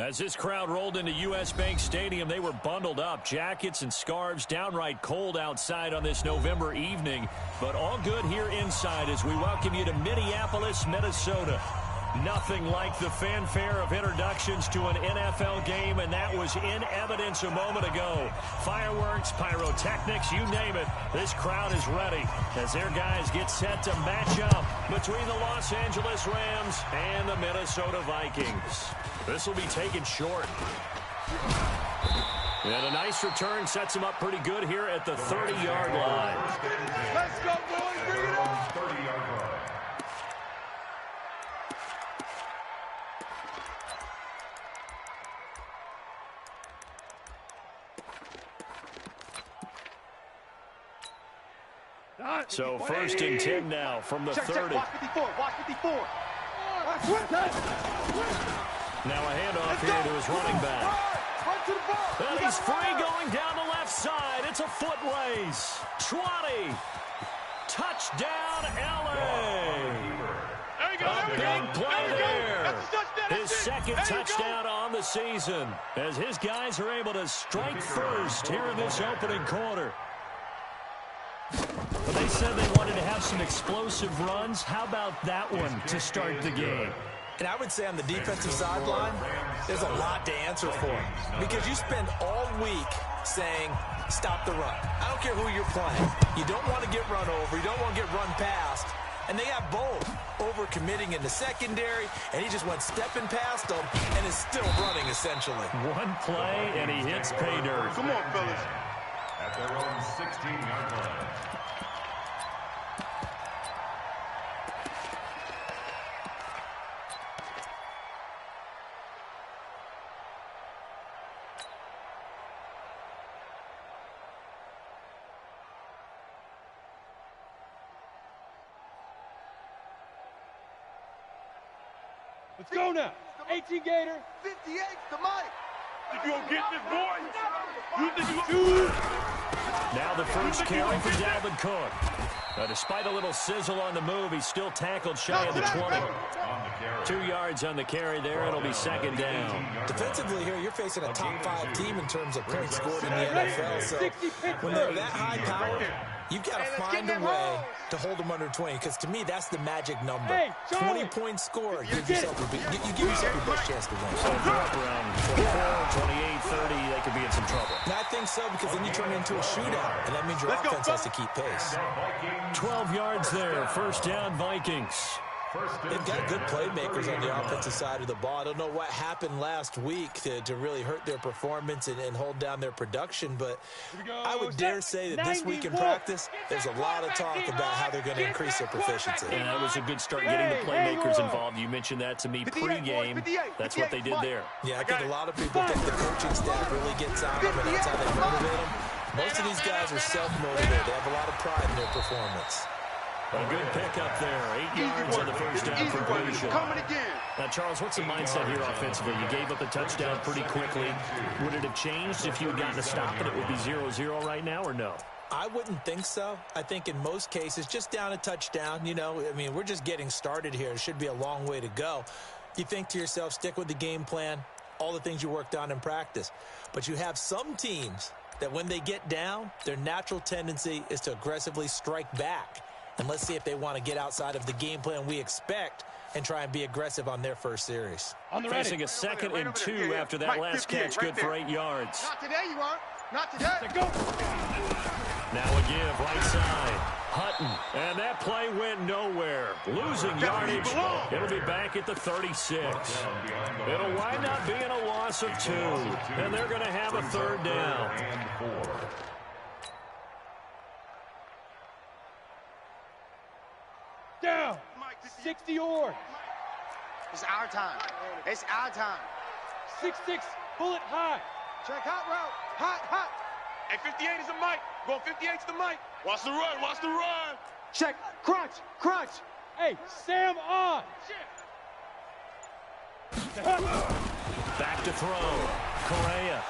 As this crowd rolled into U.S. Bank Stadium, they were bundled up, jackets and scarves, downright cold outside on this November evening, but all good here inside as we welcome you to Minneapolis, Minnesota. Nothing like the fanfare of introductions to an NFL game, and that was in evidence a moment ago. Fireworks, pyrotechnics, you name it. This crowd is ready as their guys get set to match up between the Los Angeles Rams and the Minnesota Vikings. This will be taken short. And a nice return sets him up pretty good here at the 30-yard line. Let's go, boys. Bring it on. 30-yard line. So first and 10 now from the 30. Watch 54. Watch 54. Now a handoff here to his running back. And he's free going down the left side. It's a foot race. 20. Touchdown, L.A. A big play there. His second touchdown on the season as his guys are able to strike first here in this opening quarter. Well, they said they wanted to have some explosive runs. How about that one to start the game? And I would say on the defensive sideline, there's a lot to answer for. Because you spend all week saying, stop the run. I don't care who you're playing. You don't want to get run over. You don't want to get run past. And they got both. Over-committing in the secondary, and he just went stepping past them and is still running, essentially. One play, and he hits pay dirt. Come on, fellas. At their own 16-yard line. Let's go now. 18 Gator. 58 the mic. If you don't get this, boy, you think you Now the first carry for Dalvin Cook. Despite a little sizzle on the move, he's still tackled shy of the 20. 2 yards on the carry there. It'll be second down. Defensively here, you're facing a top-5 team in terms of points scored in the NFL. So when they're that high-powered, you've got to find a way to hold them under 20. Because to me, that's the magic number. 20 points scored. You give yourself your best chance to win. So if they're up around 24, 28, 30, they could be in some trouble. And I think so, because then you turn it into a shootout, and that means your offense has to keep pace. 12 yards there. First down, Vikings. They've got good playmakers on the offensive side of the ball. I don't know what happened last week to really hurt their performance and hold down their production, but I would dare say that this week in practice, there's a lot of talk about how they're going to increase their proficiency. And that was a good start getting the playmakers involved. You mentioned that to me pregame. That's what they did there. Yeah, I think a lot of people think the coaching staff really gets on them, and that's how they motivate them. Most of these guys are self-motivated. They have a lot of pride in their performance. A good pickup there. 8 yards on the first down completion. Now, Charles, what's the mindset here offensively? You gave up a touchdown pretty quickly. Would it have changed if you had gotten a stop and it would be 0-0 right now, or no? I wouldn't think so. I think in most cases, just down a touchdown, you know, I mean, we're just getting started here. It should be a long way to go. You think to yourself, stick with the game plan, all the things you worked on in practice. But you have some teams that when they get down, their natural tendency is to aggressively strike back. And let's see if they want to get outside of the game plan we expect and try and be aggressive on their first series. Facing a 2nd and 2 after that last catch, good for 8 yards. Not today, you aren't. Not today. Go. Now a give, right side. Hutton, and that play went nowhere. Losing yardage. It'll be back at the 36. It'll wind up being a loss of 2, and they're going to have a 3rd down. Down. 60 or. It's our time. It's our time. 6-6, bullet high. Check hot route. Hot. Hey, 58 is the mic. Going 58 to the mic. Watch the run. Watch the run. Check. Crunch. Hey, Sam on. Back to throw. Correa.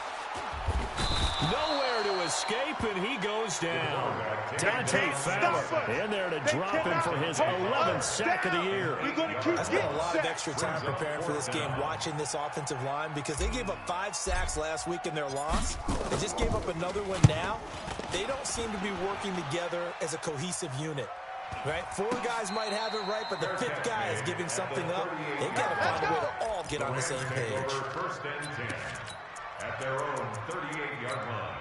Nowhere to his escape, and he goes down. Dante Fowler in there to drop him for his 11th sack of the year. I spent a lot of extra time preparing for this game, watching this offensive line, because they gave up 5 sacks last week in their loss. They just gave up another one now. They don't seem to be working together as a cohesive unit. Right? 4 guys might have it right, but the 5th guy is giving something up. They've got to find a way to all get on the same page. First and 10 at their own 38-yard line.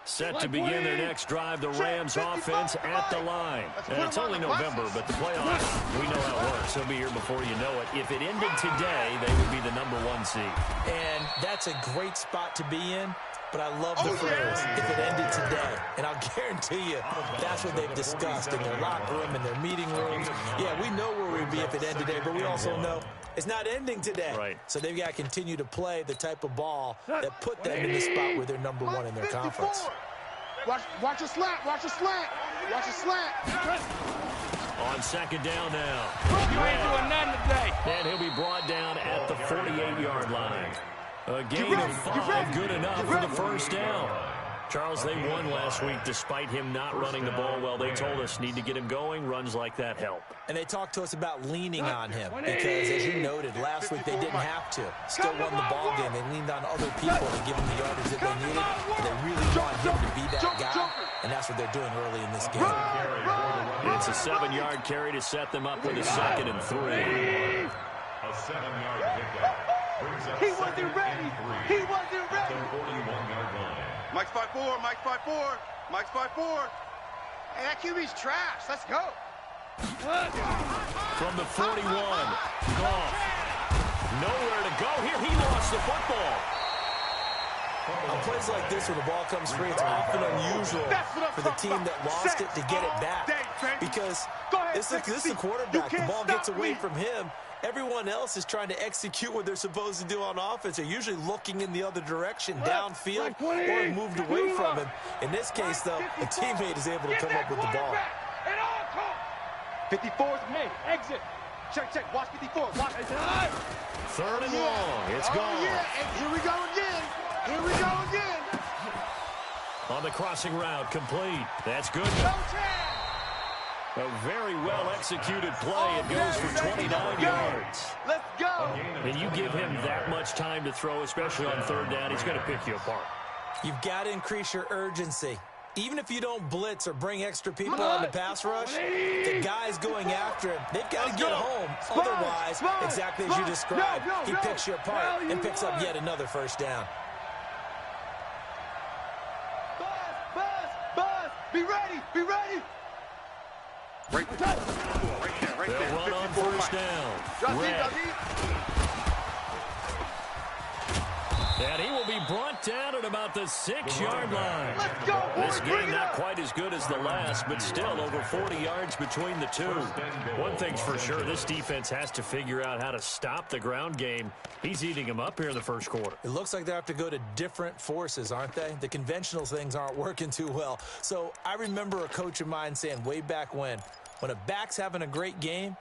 Set to begin their next drive, the Rams offense at the line. And it's only November, but the playoffs, we know how it works. They'll be here before you know it. If it ended today, they would be the #1 seed. And that's a great spot to be in. But I love the phrase, if it ended today. And I'll guarantee you, that's what they've discussed in their locker room, in their meeting rooms. Yeah, we know where we'd be if it ended today, but we also know it's not ending today. Right. So they've got to continue to play the type of ball that put them in the spot where they're #1 in their conference. Watch a slant, watch a slant, watch a slant. On second down now. You ain't doing nothing today. And he'll be brought down at the 48-yard line. A gain of 5, good enough for the first down. Charles, they won last week despite him not running the ball well. They told us need to get him going. Runs like that help. And they talked to us about leaning on him because, as you noted, last week they didn't have to. Still won the ball game. They leaned on other people to give him the yardage that they needed. But they really want him to be that guy, and that's what they're doing early in this game. It's a 7-yard carry to set them up with a 2nd and 3. A 7-yard pickup. He wasn't ready. He wasn't ready. 41-yard line. Mike's 5'4", Mike's 5'4", Mike's 5'4". Hey, that QB's trash. Let's go. From the 41, Goff. Nowhere to go here. He lost the football. On plays like this, when the ball comes free, it's often unusual for the team that lost it to get it back. Because this is the quarterback. The ball gets away from him. Everyone else is trying to execute what they're supposed to do on offense. They're usually looking in the other direction, downfield, or moved away from him. In this case, though, the teammate is able to come up with the ball. 54's made. Exit. Check. Watch 54. Watch. 3rd and long. It's gone. Oh, yeah. And here we go again. Here we go again. On the crossing route, complete. That's good. A very well-executed play. It goes for 29 yards. Let's go. And you give him that much time to throw, especially on 3rd down, he's going to pick you apart. You've got to increase your urgency. Even if you don't blitz or bring extra people on the pass rush, the guys going after him, they've got to get home. Otherwise, exactly as you described, he picks you apart and picks up yet another 1st down. Buzz. Be ready. Right there. They'll run on 1st down. Red. And he will be brought down at about the 6-yard line. Let's go, boys. This game not quite as good as the last, but still over 40 yards between the two. One thing's for sure, this defense has to figure out how to stop the ground game. He's eating them up here in the 1st quarter. It looks like they have to go to different forces, aren't they? The conventional things aren't working too well. So I remember a coach of mine saying way back when a back's having a great game,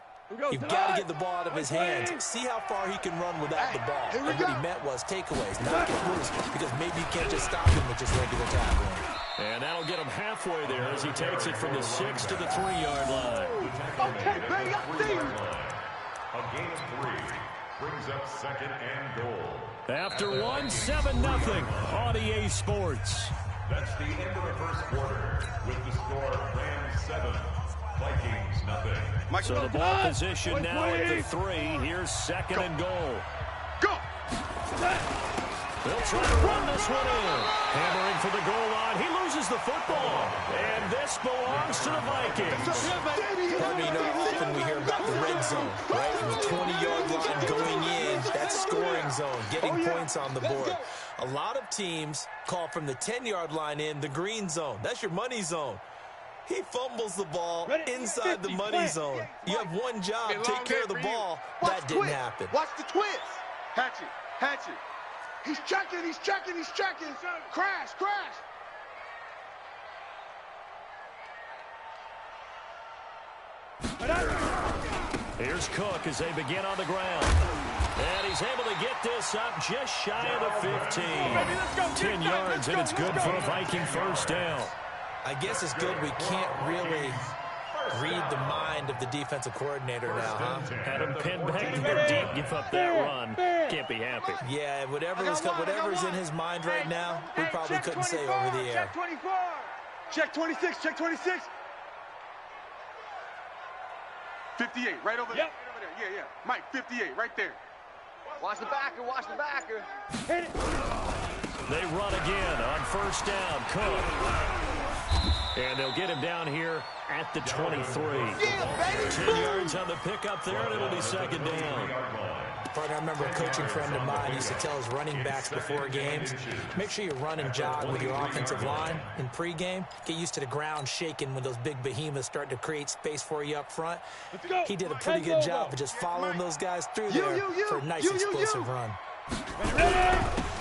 you've got to get the ball out of his hands. See how far he can run without the ball. And what he meant was takeaways, not get loose, because maybe you can't just stop him with just regular tackling. And that'll get him halfway there as he takes it from the 6 to the 3-yard line. Okay, baby, I see you. A gain of 3 brings up 2nd and goal. After 1, 7-0 on EA Sports. That's the end of the 1st quarter with the score Rams 7, Vikings 0. So the ball position now at the 3. Here's 2nd and goal. Go. They'll try to run this one in. Hammering for the goal line. He loses the football. And this belongs to the Vikings. I mean, often we hear about the red zone, right? From the 20-yard line going in, that's scoring zone, getting points on the board. A lot of teams call from the 10-yard line in the green zone. That's your money zone. He fumbles the ball inside the money zone. You have one job, take care of the ball. That didn't happen. Watch the twist. Hatchet. He's checking. Crash. Here's Cook as they begin on the ground. And he's able to get this up just shy of the 15. 10 yards, and it's good for a Viking first down. I guess it's good we can't really read the mind of the defensive coordinator now, huh? Had him pinned back there deep, give up that run. Can't be happy. Yeah, whatever's in his mind right now, we probably couldn't say over the air. Check 24. Check 26. Check 26. 58, right over there. Yep. Right over there. Yeah. Mike, 58, right there. Watch the backer. Watch the backer. Hit it. They run again on first down. Cook. And they'll get him down here at the 23. 10 yards on the pickup there, and it'll be second down. Partner, I remember a coaching friend of mine used to tell his running backs before games, make sure you run and jog with your offensive line in pregame. Get used to the ground shaking when those big behemoths start to create space for you up front. He did a pretty good job of just following those guys through there for a nice explosive run.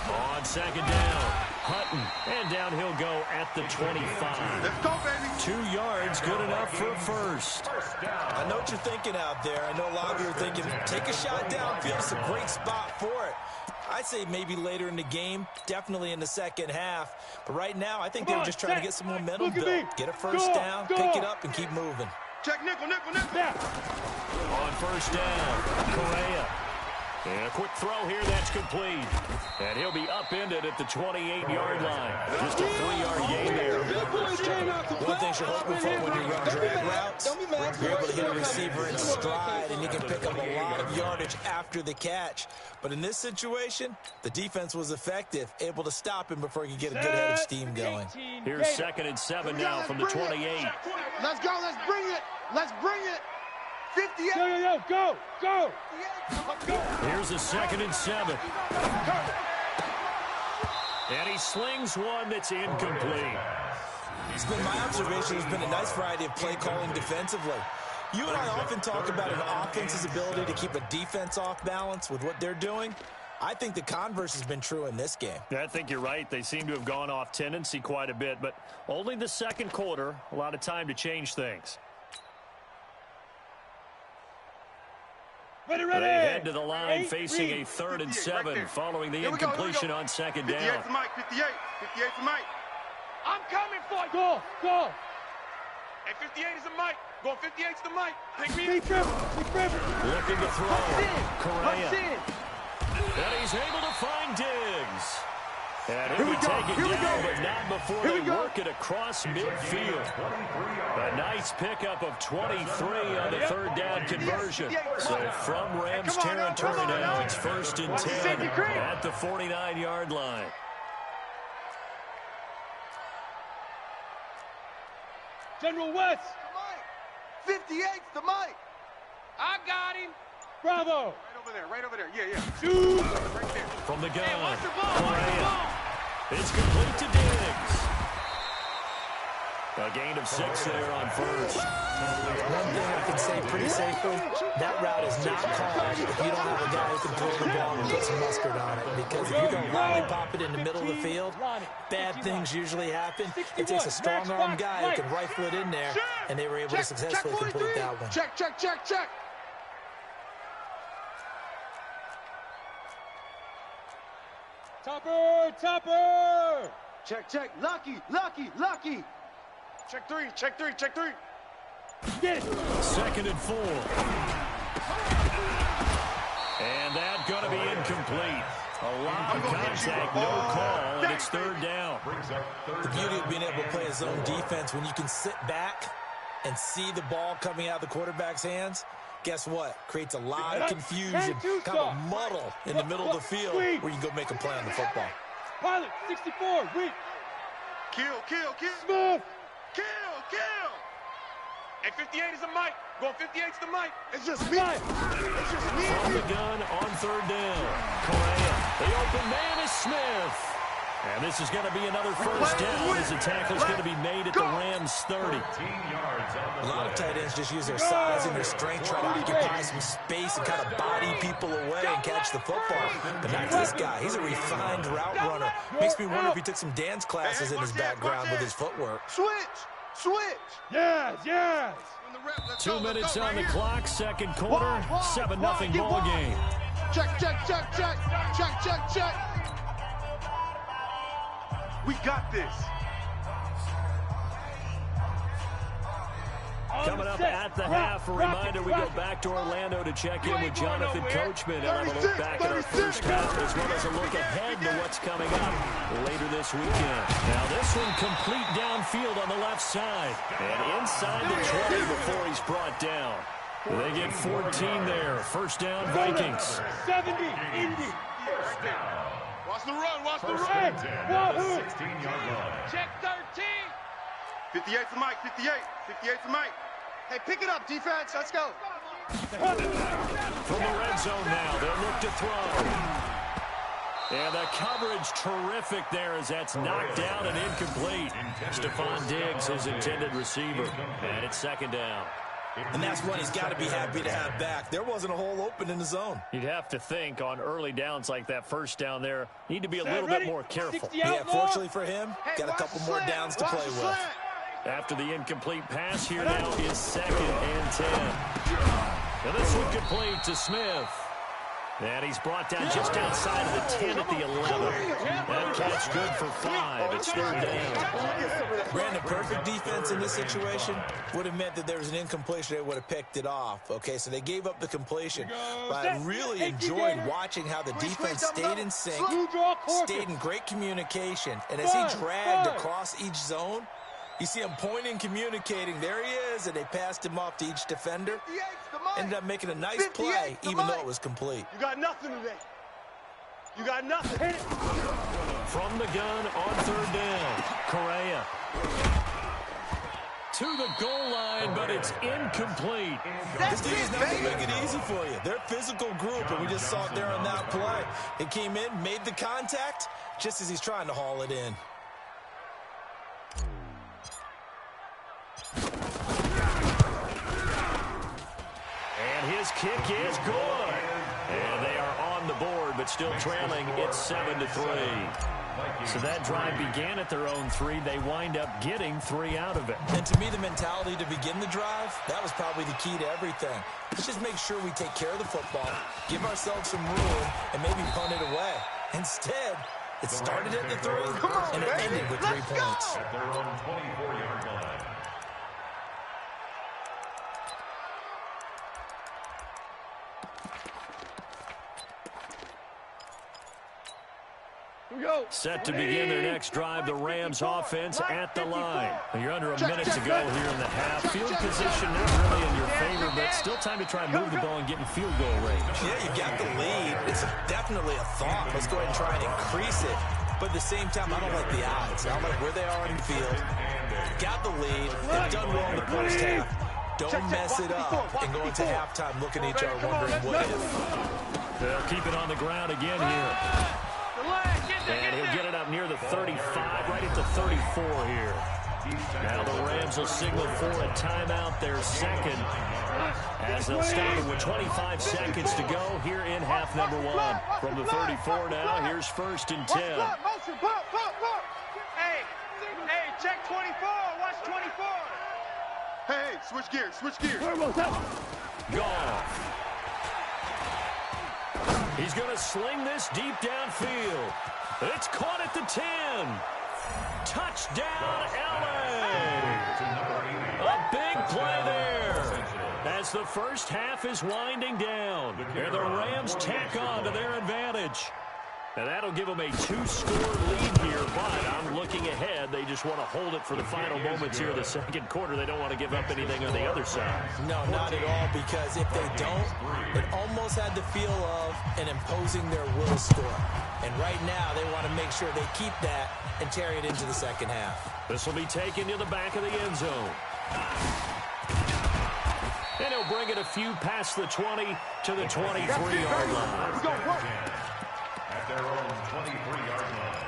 On second down, Hutton, and down he'll go at the 25. Let's go, baby. 2 yards, good enough for first. I know what you're thinking out there. I know a lot of you are thinking, take a shot downfield. It's a great spot for it. I'd say maybe later in the game, definitely in the second half. But right now, I think they were just trying to get some momentum built. Get a first down, pick it up, and keep moving. Check nickel. On first down, Correa. And a quick throw here, that's complete. And he'll be upended at the 28-yard line. Just a 3-yard gain there. One thing you're hoping for when you run drag routes, you're able to hit a receiver in stride, and you can pick up a lot of yardage after the catch. But in this situation, the defense was effective, able to stop him before he could get a good head of steam going. Here's 2nd and 7 now from the 28. Let's go. Let's bring it. Let's bring it. 58. Go. Here's a 2nd and 7. And he slings one that's incomplete. It's been my observation. There's been a nice variety of play calling defensively. You and I often talk about an offense's ability to keep a defense off balance with what they're doing. I think the converse has been true in this game. I think you're right. They seem to have gone off tendency quite a bit, but only the second quarter, a lot of time to change things. They head to the line facing a 3rd and 7 following the incompletion on second down. 58 for Mike, 58 for Mike. I'm coming for you. Go. And 58 is a Mike. Going 58 to the Mike. Be driven. Looking to throw. Correa. And he's able to find Diggs. And he'll be taken down, but not before they work it across midfield. A nice pickup of 23 on the 3rd down conversion. So from Rams territory now, it's 1st and 10 at the 49-yard line. General West. 58's the Mike. I got him. Bravo. Right over there. Yeah. Shoot. Right there. From the gun, Hey, watch the ball. Correa. It's complete to Diggs. A gain of 6 there on first. One thing I can say pretty safely, that route is not called if you don't have a guy who can throw the ball and put some mustard on it. Because if you're going to lollipop it in the middle of the field, bad things usually happen. It takes a strong-arm guy who can rifle it in there, and they were able to successfully complete that one. Check. Topper. Check. Lucky. Check three. Get it. 2nd and 4. And that's going to be incomplete. A lot of contact, no call, and it's 3rd down. The beauty of being able to play a zone defense when you can sit back and see the ball coming out of the quarterback's hands, guess what? Creates a lot of confusion, kind of a muddle in the middle of the field where you can go make a play on the football. Pilot, 64, weak. Kill. Smooth. Kill. And 58 is a Mike. Going 58 to the Mike. It's just me. From the gun on 3rd down. Correa. The open man is Smith. And this is going to be another first down as the tackle's going to be made at the Rams 30. A lot of tight ends just use their size and their strength, try to occupy some space and kind of body people away and catch the football. But not this guy. He's a refined route runner. Makes me wonder if he took some dance classes in his background with his footwork. Switch. Yes. 2 minutes on the clock, second quarter, 7-0 ball game. Check, check, check, check. Check, check, check. We got this. Coming up at the half, a reminder we go back to Orlando to check in with Jonathan Coachman and have a look back at our first half as well as a look ahead to what's coming up later this weekend. Now this one complete downfield on the left side and inside the 20 before he's brought down. They get 14 there. First down, Vikings. 70, Indy. First down. Watch the run, watch the First run. and 10 at the 16-yard line. Check 13. 58 for Mike, 58. 58 for Mike. Hey, pick it up, defense. Let's go. From the red zone now, they'll look to throw. And the coverage terrific there as that's knocked down and incomplete. Stephon Diggs, his intended receiver. And it's second down. And that's what he's got to be happy to have back. There wasn't a hole open in the zone. You'd have to think on early downs like that first down there, need to be a little bit more careful. Yeah, fortunately for him, got a couple more downs to play with. After the incomplete pass, here now is second and 10. And this one complete to Smith. And he's brought down just outside of the 10 at the 11. That catch good for 5. It's third down. Brandon, perfect defense in this situation would have meant that there was an incompletion. They would have picked it off. Okay, so they gave up the completion. But I really enjoyed watching how the defense stayed in sync, stayed in great communication. And as he dragged across each zone, you see him pointing, communicating. There he is, and they passed him off to each defender. Ended up making a nice play, even though it was complete. You got nothing today. You got nothing. From the gun on third down, Correa. To the goal line, but it's incomplete. This team is not going to make it easy for you. They're a physical group, and we just saw it there on that play. It came in, made the contact, just as he's trying to haul it in. And his kick is good. And they are on the board, but still trailing. It's 7-3. So that drive began at their own 3. They wind up getting 3 out of it. And to me, the mentality to begin the drive, that was probably the key to everything. Let's just make sure we take care of the football, give ourselves some room, and maybe punt it away. Instead, it started at the 3, and it ended with 3 points. At their own 24-yard line. Set to begin their next drive, the Rams offense at the line. You're under a minute to go here in the half. Field position not really in your favor, but still time to try and move the ball and get in field goal range. Yeah, you got the lead. It's definitely a thought. Let's go ahead and try and increase it. But at the same time, I don't like the odds. I don't like where they are in the field. Got the lead. They've done well in the first half. Don't mess it up and go into halftime looking at each other wondering what if. They'll keep it on the ground again here. And he'll get it up near the 35, right at the 34 here. Now the Rams will signal for a timeout, their second, as they'll stop it with 25 seconds to go here in half number 1. From the 34 now, here's first and 10. Hey, check 24. Watch 24. Hey, switch gears, switch gears. Goff. He's going to sling this deep downfield. It's caught at the 10. Touchdown, L.A. A big play there. As the first half is winding down, and the Rams tack on to their advantage. And that'll give them a 2-score lead here, but I'm looking ahead. They just want to hold it for the final moments here of the second quarter. They don't want to give up anything on the other side. No, not at all, because if they don't, it almost had the feel of an imposing their will score. And right now, they want to make sure they keep that and carry it into the second half. This will be taken to the back of the end zone. And he'll bring it a few past the 20 to the 23-yard line. At their own 23-yard line.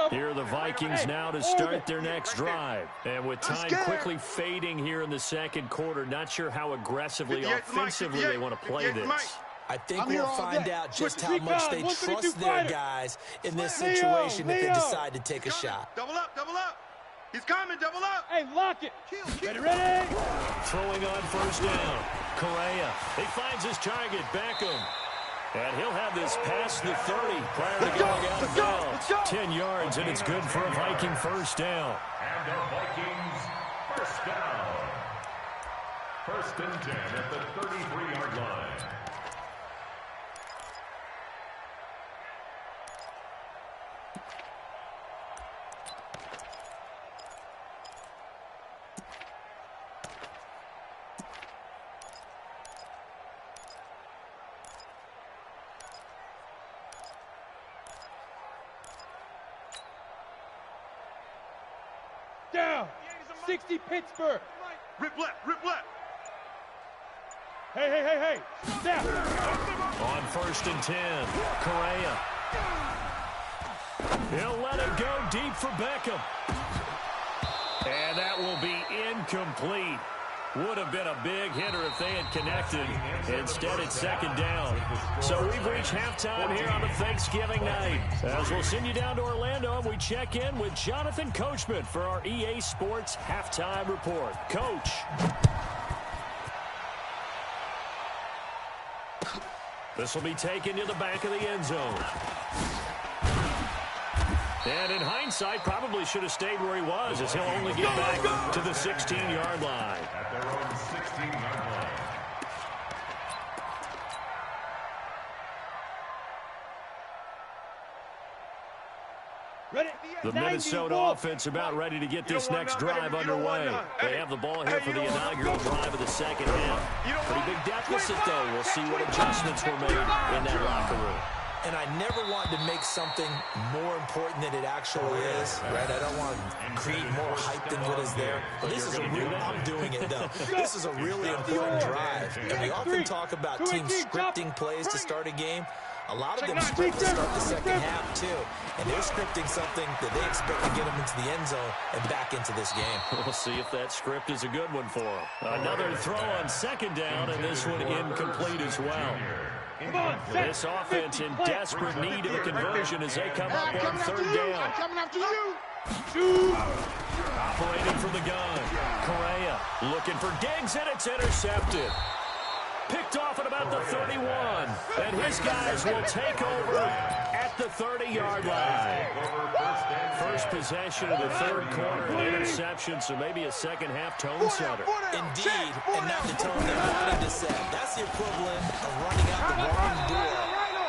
Here are the Vikings now to start their next drive. And with time quickly fading here in the second quarter, not sure how aggressively offensively they want to play this. I think we'll find out just how much they trust their guys in this situation if they decide to take a shot. Double up, double up. He's coming, double up. Hey, lock it. Ready, ready. Throwing on first down. Correa. He finds his target, Beckham. And he'll have this past the 30 prior to going out of bounds. 10 yards, and it's good for a Viking first down. And the Vikings first down. First and 10 at the 33-yard line. Down. 60 Pittsburgh. Rip left, rip left. Hey, hey, hey, hey. Down. On first and 10, Correa. He'll let it go deep for Beckham. And that will be incomplete. Would have been a big hitter if they had connected. Instead, it's second down. So we've reached halftime here on a Thanksgiving night. As we'll send you down to Orlando, and we check in with Jonathan Coachman for our EA Sports Halftime Report. Coach. This will be taken to the back of the end zone. And in hindsight, probably should have stayed where he was, as he'll only get back to the 16-yard line. At their own 16-yard line. Ready? The Minnesota offense about ready to get this next drive underway. They have the ball here for the inaugural drive of the second half. Pretty big deficit, though. We'll see what adjustments were made in that locker room. And I never wanted to make something more important than it actually is, right? I don't want to create more hype than what is there. But this is a real, I'm doing it, though. This is a really important drive. And we often talk about teams scripting plays to start a game. A lot of them script to start the second half, too. And they're scripting something that they expect to get them into the end zone and back into this game. We'll see if that script is a good one for them. Another throw on second down, and this one incomplete as well. This offense in desperate need of a conversion as they come up on third down. I'm coming after you. Operating from the gun. Correa looking for Diggs, and it's intercepted. Picked off at about the 31. And his guys will take over at the 30-yard line. First possession of the third quarter, an interception, so maybe a second-half tone setter. Indeed, and not the tone they're wanting to set. That's the equivalent of running out the wrong door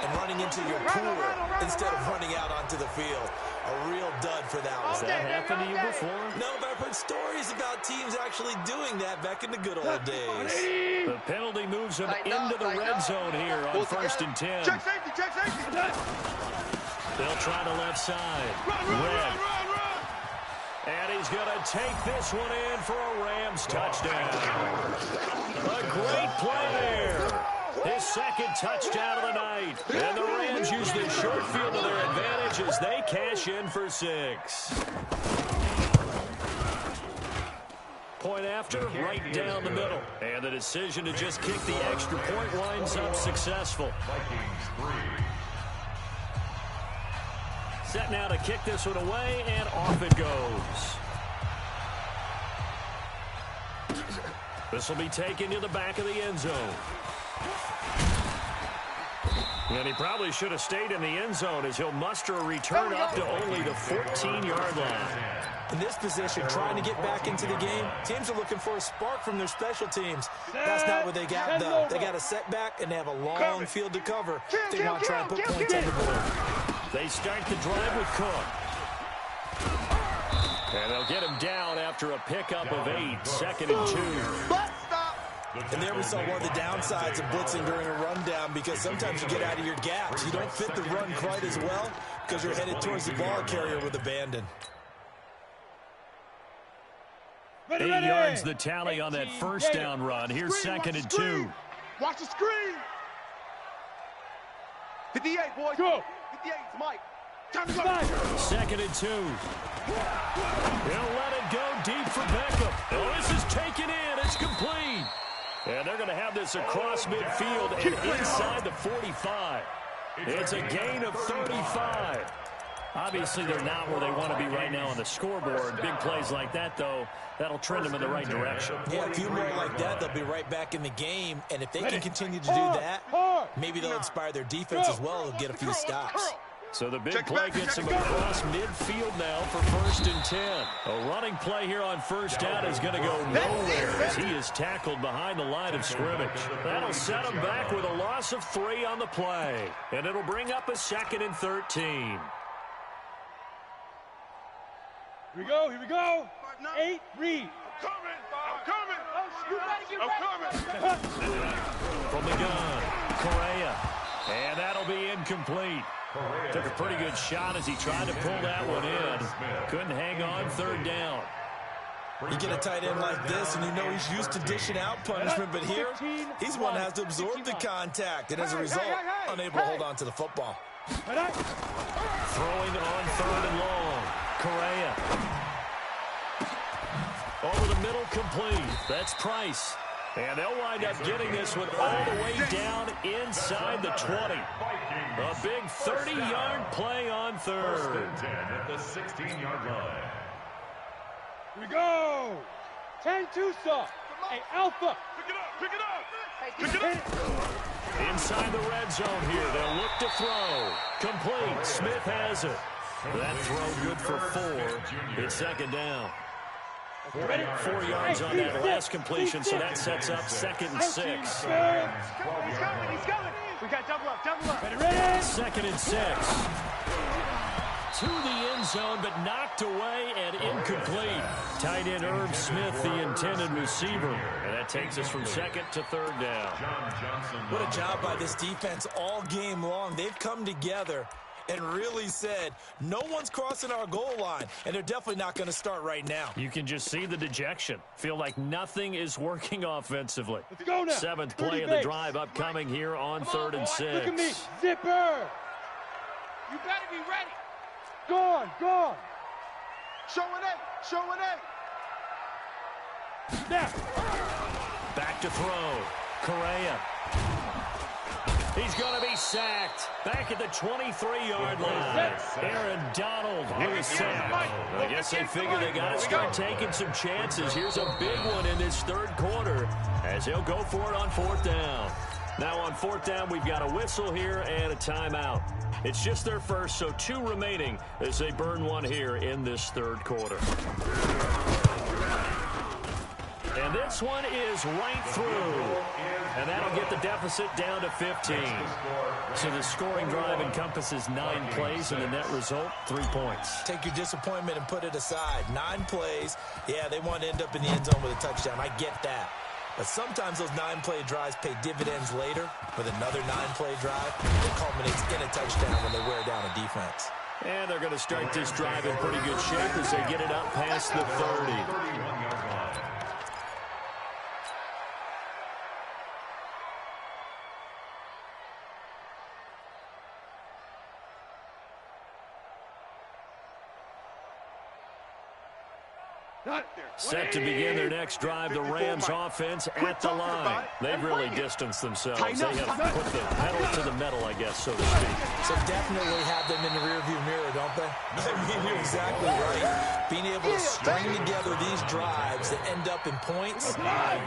and running into your pool instead of running out onto the field. A real dud for that one. Has that happened to you before? No, but I've heard stories about teams actually doing that back in the good old days. The penalty moves him into the red zone here on first and 10. Check safety, check safety. They'll try the left side. Red. And he's going to take this one in for a Rams touchdown. A great play there. His second touchdown of the night. And the Rams use the short field to their advantage as they cash in for 6. Point after, right down the middle. And the decision to just kick the extra point winds up successful. Set now to kick this one away, and off it goes. This will be taken to the back of the end zone. And he probably should have stayed in the end zone as he'll muster a return up to only the 14-yard line. In this position, trying to get back into the game, teams are looking for a spark from their special teams. That's not what they got, though. They got a setback, and they have a long field to cover. They want to try and put points on the board. They start the drive with Cook. And they'll get him down after a pickup of 8, second and 2. And there we saw one of the downsides of blitzing during a rundown, because sometimes you get out of your gaps. You don't fit the run quite as well because you're headed towards the ball carrier with abandon. 8 yards the tally on that first down run. Here's second and 2. Watch the screen. 58, boys. Go. 58, Mike. Time to go. Second and 2. He'll let it go deep for Beckham. Oh, this is taken in. It's complete. And they're going to have this across midfield and inside the 45. It's a gain of 35. Obviously, they're not where they want to be right now on the scoreboard. Big plays like that, though, that'll trend them in the right direction. Yeah, a few more like that, they'll be right back in the game. And if they can continue to do that, maybe they'll inspire their defense as well and get a few stops. So the big play gets him across midfield now for 1st and 10. A running play here on 1st down is going to go nowhere as he is tackled behind the line of scrimmage. That'll set him back with a loss of 3 on the play. And it'll bring up a 2nd and 13. Here we go, here we go. 8, read. I'm coming. From the gun, Correa. And that'll be incomplete. Took a pretty good shot as he tried to pull that one in. Couldn't hang on 3rd down. You get a tight end like this, and you know he's used to dishing out punishment, but here, he's one that has to absorb the contact, and as a result, unable to hold on to the football. Throwing on 3rd and long. Correa. Over the middle, complete. That's Price. And they'll wind up getting this one all the way down inside the 20. A big 30-yard play on 3rd. 1st and 10 at the 16-yard line. Here we go. 10-2 saw. Hey, Alpha. Pick it up. Inside the red zone here. They'll look to throw. Complete. Smith has it. That throw good for 4. It's 2nd down. 4 yards on that last completion, so that sets up 2nd and 6. He's coming. We got double up. Ready. 2nd and 6. To the end zone, but knocked away and incomplete. Tight end Herb Smith, the intended receiver. And that takes us from 2nd to 3rd down. What a job by this defense all game long. They've come together and really said, no one's crossing our goal line, and they're definitely not going to start right now. You can just see the dejection. Feel like nothing is working offensively. Let's go now. 7th play of the drive upcoming here on 3rd and 6. Look at me. Zipper. You better be ready. Gone. Show an 8. Now. Back to throw. Correa. He's going to be sacked. Back at the 23-yard line. Aaron Donald with a sack. I guess they figure they got to start taking some chances. Here's a big one in this 3rd quarter as he'll go for it on 4th down. Now on 4th down, we've got a whistle here and a timeout. It's just their first, so 2 remaining as they burn one here in this 3rd quarter. And this one is right through. And that'll get the deficit down to 15. So the scoring drive encompasses 9 plays, and the net result, 3 points. Take your disappointment and put it aside. 9 plays. Yeah, they want to end up in the end zone with a touchdown. I get that. But sometimes those 9-play drives pay dividends later with another 9-play drive that culminates in a touchdown when they wear down a defense. And they're going to start this drive in pretty good shape as they get it up past the 30. Set to begin their next drive, the Rams offense at the line. They've really distanced themselves. They have put the pedal to the metal, I guess, so to speak. So definitely have them in the rearview mirror, don't they? I mean, you're exactly right. Being able to string together these drives that end up in points,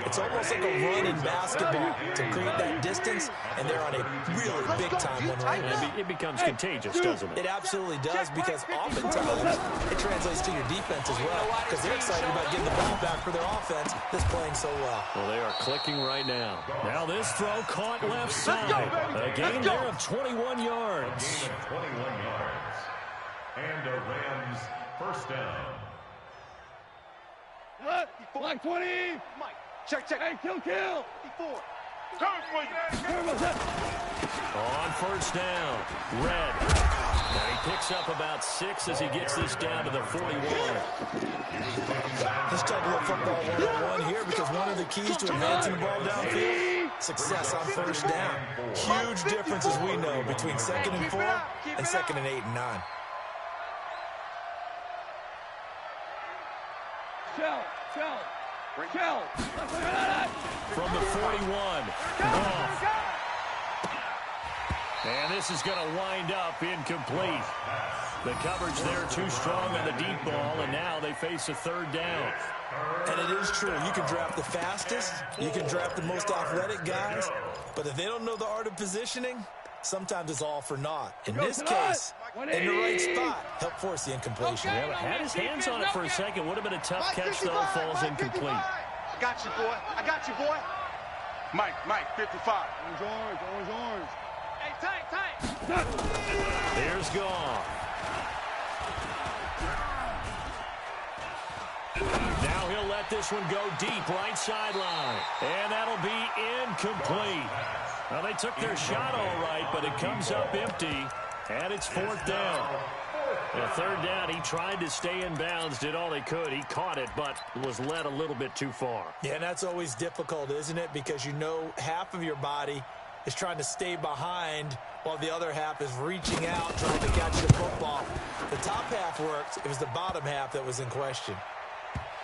it's almost like a run in basketball to create that distance, and they're on a really big-time one right now. It becomes contagious, doesn't it? It absolutely does, because oftentimes it translates to your defense as well, because they're excited about getting the ball back for their offense that's playing so well. Well, they are clicking right now. Now this throw caught left side. A gain there of 21 yards. 21 yards. And a Rams first down. Flag 20. Mike, check. Hey, kill. 54. Coming for you. On first down, Red. Now he picks up about 6 as he gets this down to the 41. Let's talk about football 101 here, because one of the keys to advancing the ball downfield, success on first down. Huge difference, as we know, between 2nd and 4 and 2nd and 8 and 9. Shell. From the 41. Off. And this is going to wind up incomplete. The coverage there too strong on the deep ball, and now they face a third down. And it is true. You can draft the fastest. You can draft the most athletic guys. But if they don't know the art of positioning, sometimes it's all for naught. In this case, in the right spot, help force the incompletion. Yeah, had his hands on it for a second. Would have been a tough catch, though. Falls incomplete. I got you, boy. I got you, boy. Mike, 55. Orange. Hey, tight. Here's Gone. Now he'll let this one go deep, right sideline. And that'll be incomplete. Well, they took their shot all right, but it comes up empty, and it's fourth down. The third down, he tried to stay in bounds, did all he could. He caught it, but was led a little bit too far. Yeah, and that's always difficult, isn't it? Because you know half of your body is trying to stay behind while the other half is reaching out, trying to catch the football. The top half worked. It was the bottom half that was in question.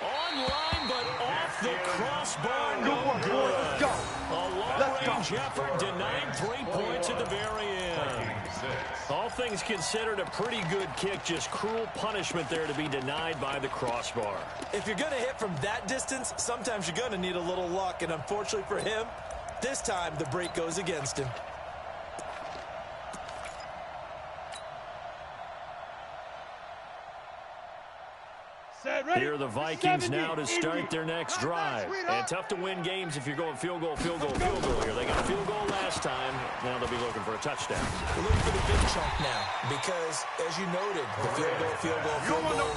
Online, but off the crossbar, no good. Let's go. A long-range effort denying 3 points at the very end. All things considered, a pretty good kick, just cruel punishment there to be denied by the crossbar. If you're going to hit from that distance, sometimes you're going to need a little luck, and unfortunately for him, this time the break goes against him. Here are the Vikings now to start their next drive. And tough to win games if you're going field goal here. They got a field goal last time. Now they'll be looking for a touchdown. We're looking for the big chunk now because, as you noted, the field goal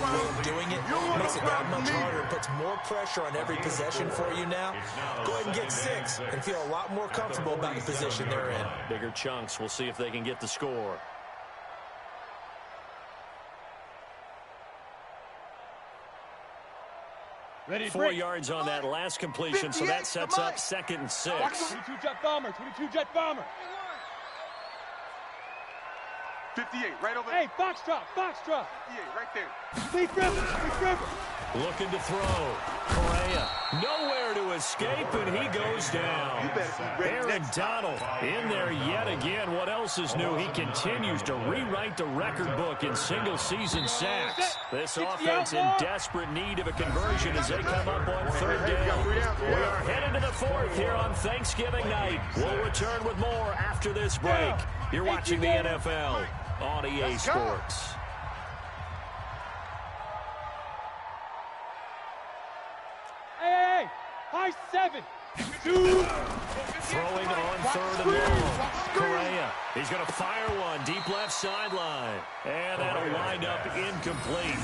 way of doing it makes it that much harder and puts more pressure on every possession for you now. Go ahead and get 6 and feel a lot more comfortable about the position they're in. Bigger chunks. We'll see if they can get the score. Ready, 4 yards on that last completion, so that sets up 2nd and 6. 22-jet bomber. 58, right over. Hey, Foxtrot. 58, right there. Leaf River. Looking to throw. Correa nowhere to escape, and he goes down. Aaron Donald in there yet again. What else is new? He continues to rewrite the record book in single-season sacks. This offense in desperate need of a conversion as they come up on 3rd down. We are headed to the 4th here on Thanksgiving night. We'll return with more after this break. You're watching the NFL on EA Sports. Hey, high 7. Throwing on 3rd and long. Correa, he's going to fire one deep left sideline. And that'll wind up incomplete.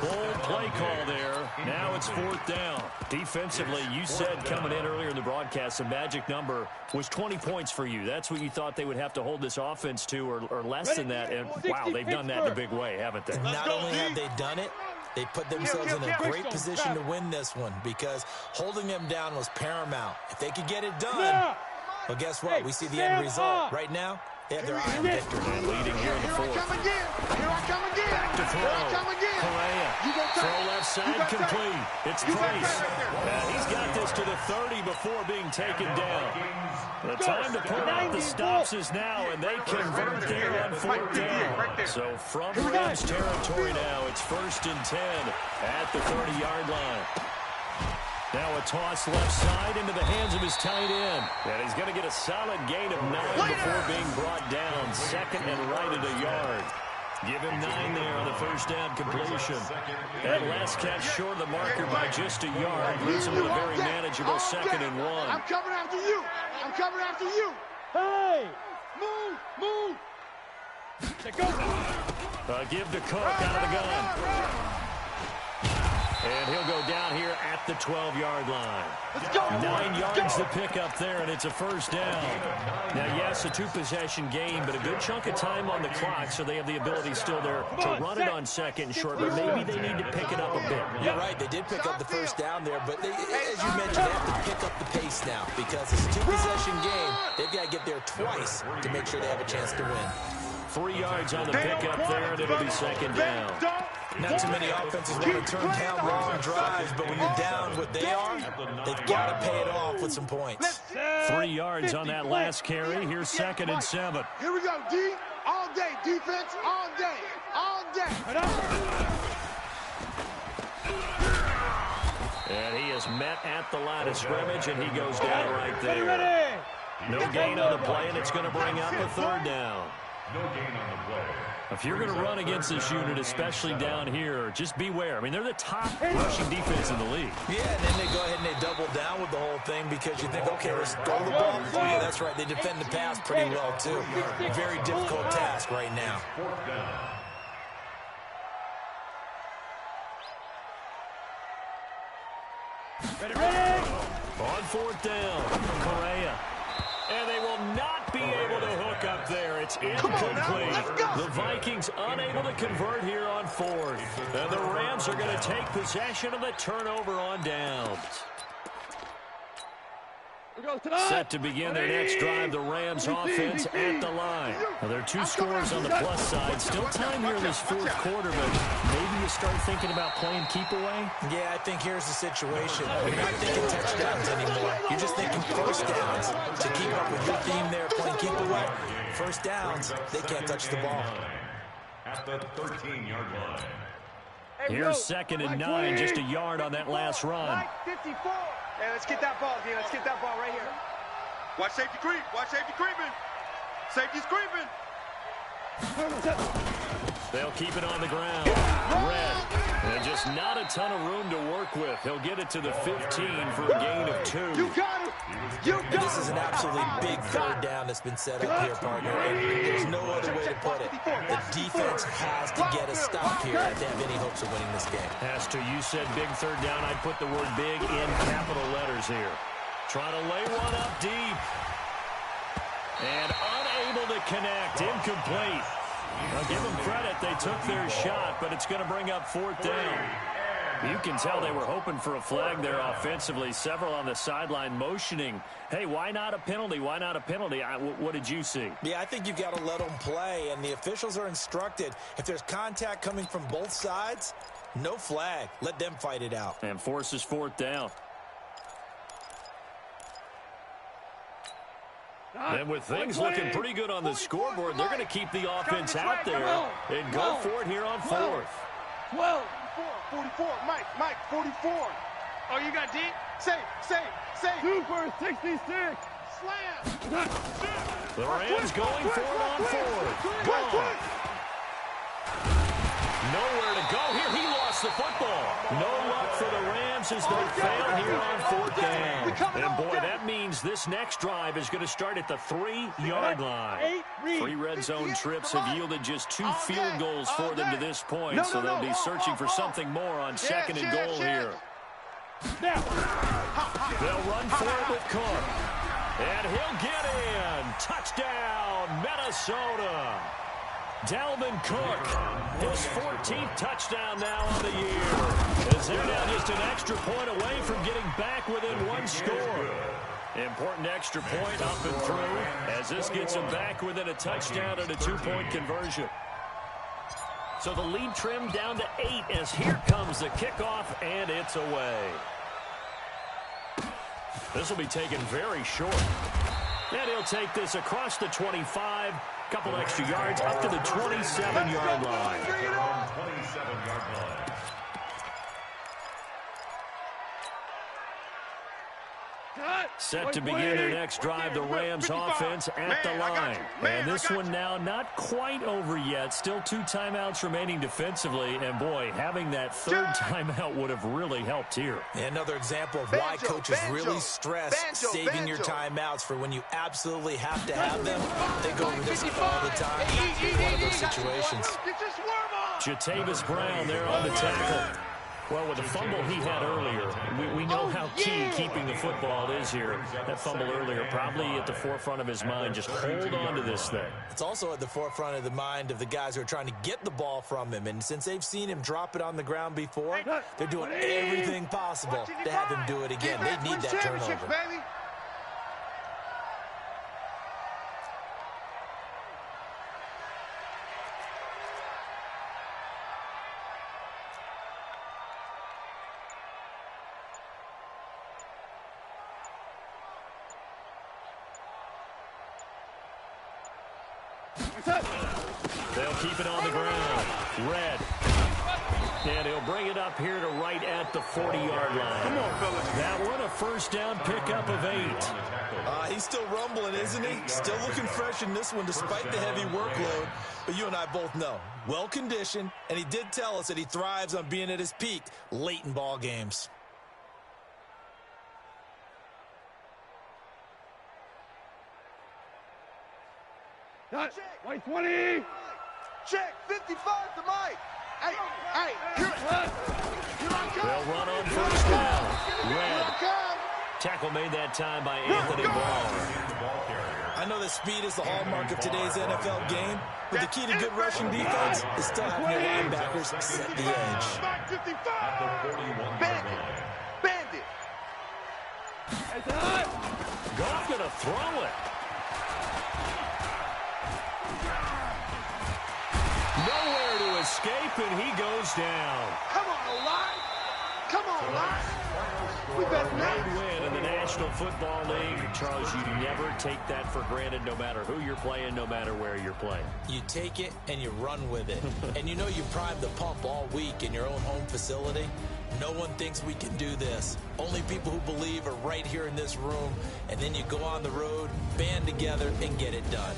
Bold play call there. Now it's 4th down. Defensively, you said coming in earlier in the broadcast, the magic number was 20 points for you. That's what you thought they would have to hold this offense to or less than that. And, wow, they've done that in a big way, haven't they? Not only have they done it, they put themselves in a great position to win this one because holding them down was paramount. If they could get it done, well, guess what? We see the end result. Right now, they have their eye on victory. And leading here in the 4th. Back to throw. Correa. Throw left side complete. It's Price. And he's got this to the 30 before being taken down. The time to put out the stops is now, and they convert there on 4th down. So from Rams territory now, it's 1st and 10 at the 30-yard line. Now a toss left side into the hands of his tight end. And he's going to get a solid gain of 9 before being brought down. 2nd and right at a yard. Give him 9 there on the 1st down completion. That last catch short of the marker by just a yard. Leaves him with a very manageable 2nd and 1. I'm coming after you. Hey, move. Go. Give to Cook out of the gun. And he'll go down here at the 12-yard line. 9 yards to pick up there, and it's a 1st down. Now, yes, a 2-possession game, but a good chunk of time on the clock, so they have the ability still there to run it on 2nd and short, but maybe they need to pick it up a bit. You're right. They did pick up the 1st down there, but as you mentioned, they have to pick up the pace now because it's a 2-possession game. They've got to get there twice to make sure they have a chance to win. 3 yards on the pickup there, and it'll be 2nd down. Not too many offenses want to turn down long drives, but when you're down what they are, they've got to pay it off with some points. 3 yards on that last carry. Here's 2nd and 7. Here we go, D. All day, defense, all day. And he is met at the line of scrimmage, and he goes down right there. No gain on the play, and it's going to bring up a third down. No gain on the play. If you're going to run against this unit, especially down here, just beware. I mean, they're the top rushing defense in the league. Yeah, and then they go ahead and they double down with the whole thing because you think, okay, let's go to the ball. Oh, yeah, that's right. They defend the pass pretty well, too. Very difficult task right now. Fourth down. Ready. On fourth down, Correa. And they will not be able to hook up there. It's incomplete. The Vikings unable to convert here on fourth. And the Rams are going to take possession of the turnover on downs. Set to begin their next drive, the Rams offense at the line. Now, there are two scores on the plus side. Still time here in this fourth quarter, but maybe you start thinking about playing keep away? Yeah, I think here's the situation. You're not thinking touchdowns anymore. You're just thinking first downs to keep up with your theme there, playing keep away. First downs, they can't touch the ball. At the 13-yard line. Here's 2nd and 9, just a yard on that last run. 54. Hey, let's get that ball, D. Let's get that ball right here. Watch safety creep. Watch safety creeping. Safety's creeping. They'll keep it on the ground. Red. And just not a ton of room to work with. He'll get it to the 15 for a gain of 2. You got him. You got him. This is an absolutely big third down that's been set up here, partner. And there's no other way to put it. The defense has to get a stop here if they have any hopes of winning this game. Has to. You said big third down. I'd put the word big in capital letters here. Trying to lay one up deep. And unable to connect. Incomplete. I'll give them credit. They took their shot, but it's going to bring up fourth down. You can tell they were hoping for a flag there offensively. Several on the sideline motioning. Hey, why not a penalty? Why not a penalty? What did you see? Yeah, I think you've got to let them play, and the officials are instructed. If there's contact coming from both sides, no flag. Let them fight it out. And forces fourth down. And with things looking pretty good on the scoreboard, they're going to keep the offense out there and go for it here on fourth. 12. 44. Mike, 44. Oh, you got deep? Safe. Super 66. Slam. The Rams going for it on fourth. Gone. Nowhere to go here. He lost the football. No luck for the Rams as they fail here on fourth down. And boy, that means this next drive is going to start at the 3-yard line. 3 red zone trips have yielded just 2 field goals for them to this point, so they'll be searching for something more on 2nd and goal here. They'll run for it with Cook. And he'll get in. Touchdown, Minnesota. Dalvin Cook, his 14th touchdown now on the year. As they're now just an extra point away from getting back within 1 score. Important extra point up and through as this gets them back within a touchdown and a 2-point conversion. So the lead trimmed down to 8 as here comes the kickoff, and it's away. This will be taken very short. And he'll take this across the 25. Couple extra yards up to the 27-yard line. 27-yard line. Set to begin their next drive, the Rams offense at the line. And this one now not quite over yet. Still 2 timeouts remaining defensively. And boy, having that 3rd timeout would have really helped here. Another example of why coaches really stress saving your timeouts for when you absolutely have to have them. They go over this all the time. It's one of those situations. Jatavis Brown there on the tackle. Well, with the fumble he had earlier, we know how key keeping the football is here. That fumble earlier probably at the forefront of his mind. Just hold on to this thing. It's also at the forefront of the mind of the guys who are trying to get the ball from him. And since they've seen him drop it on the ground before, they're doing everything possible to have him do it again. They need that turnover. They'll keep it on the ground. Red. And he'll bring it up here to right at the 40-yard line. Come on, fellas. That one a first down pickup of 8. He's still rumbling, isn't he? Still looking fresh in this one despite the heavy workload. But you and I both know, well-conditioned, and he did tell us that he thrives on being at his peak late in ball games. White 20. Check, 55 to Mike. Hey, here I come. They'll run on first down. Red. Tackle made that time by Anthony Ball. I know that speed is the hallmark of today's NFL game, but the key to good rushing defense is still having your linebackers set the edge. Bandit. Goff gonna throw it. Nowhere to escape, and he goes down. Come on, line. Come on, line. We better Great win in the National Football League. Charles, you never take that for granted no matter who you're playing, no matter where you're playing. You take it and you run with it. And you know you primed the pump all week in your own home facility. No one thinks we can do this. Only people who believe are right here in this room. And then you go on the road, band together, and get it done.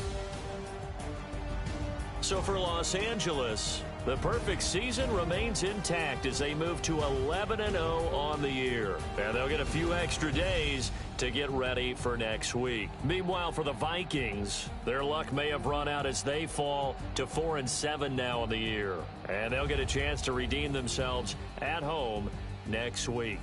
So for Los Angeles, the perfect season remains intact as they move to 11-0 on the year. And they'll get a few extra days to get ready for next week. Meanwhile, for the Vikings, their luck may have run out as they fall to 4-7 now on the year. And they'll get a chance to redeem themselves at home next week.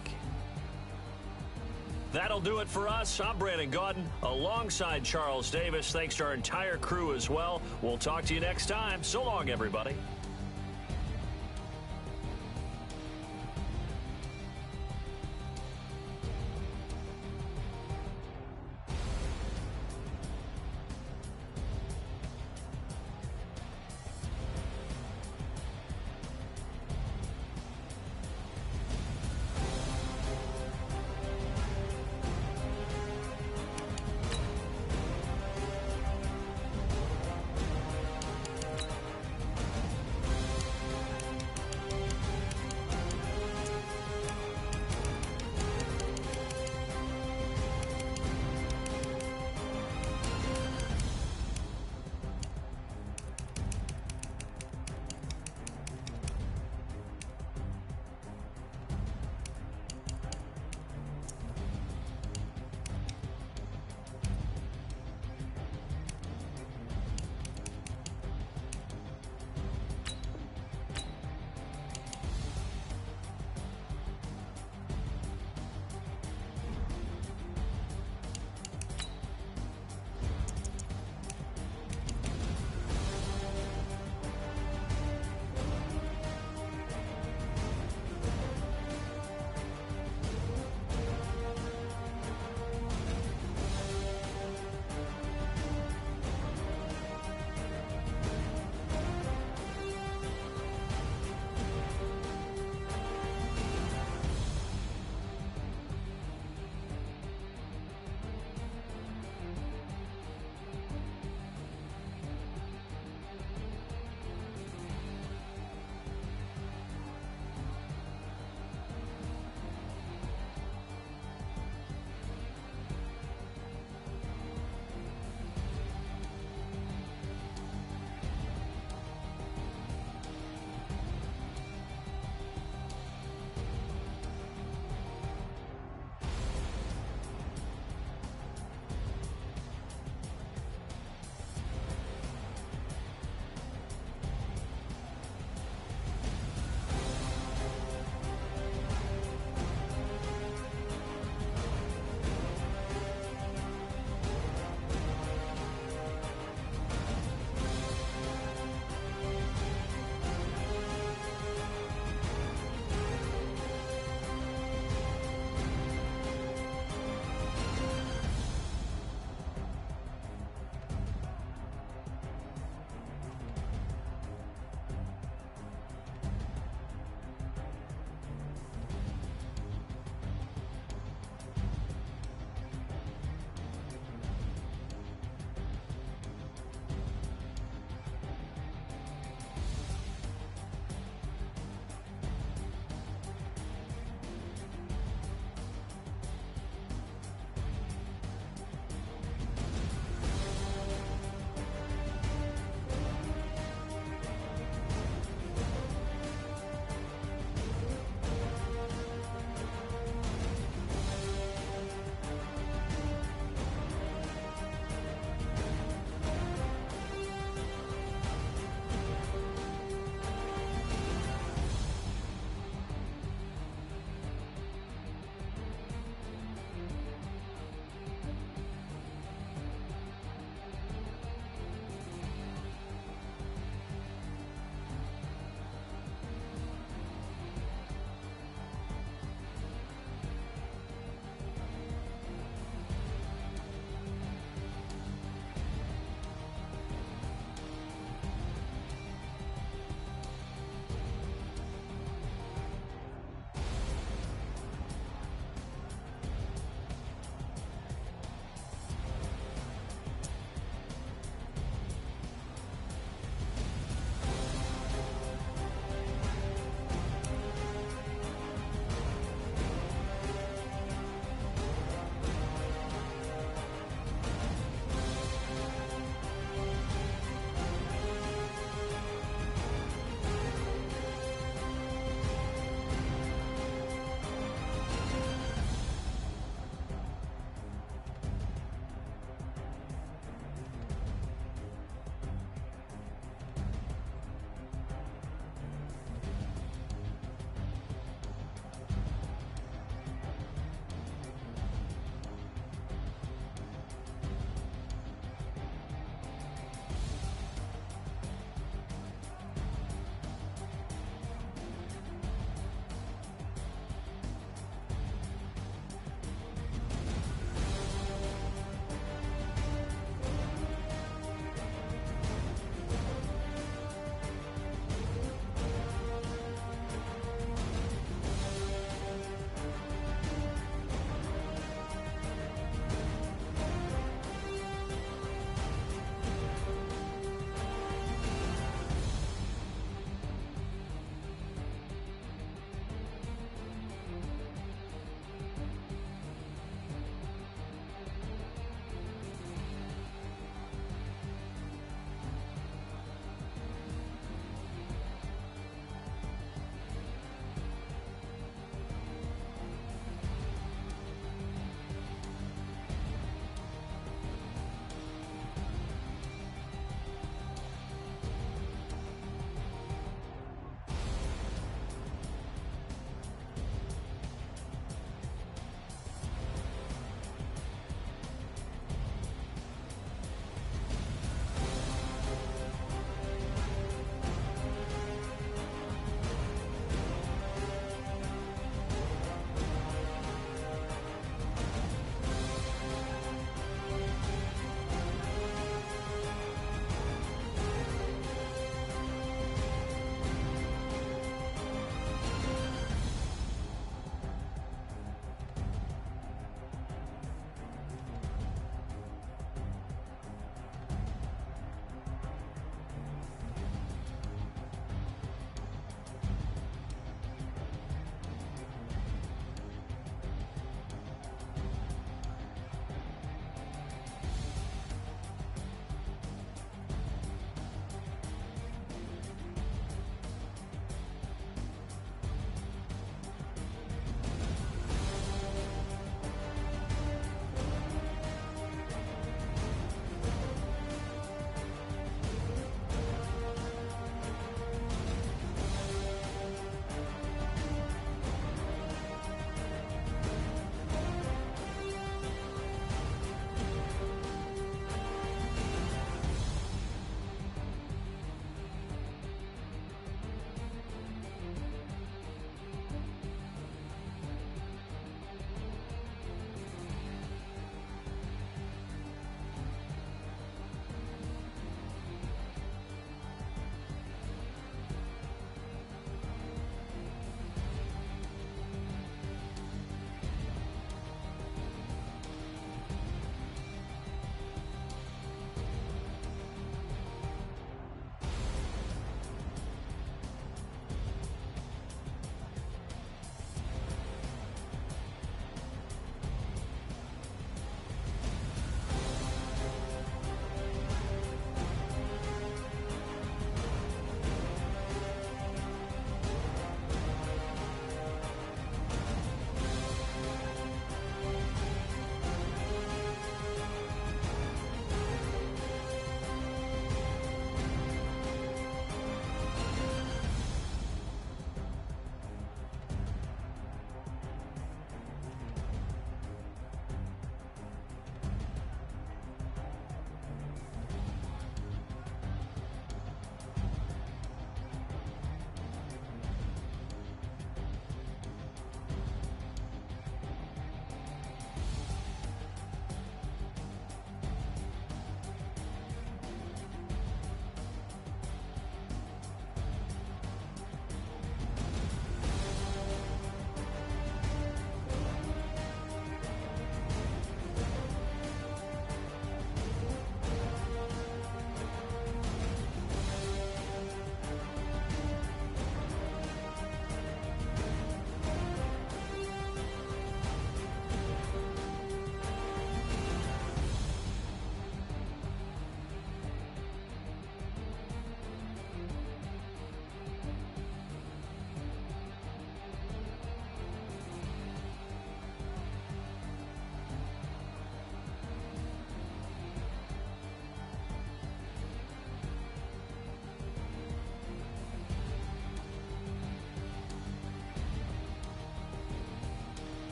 That'll do it for us. I'm Brandon Gaudin alongside Charles Davis. Thanks to our entire crew as well. We'll talk to you next time. So long, everybody.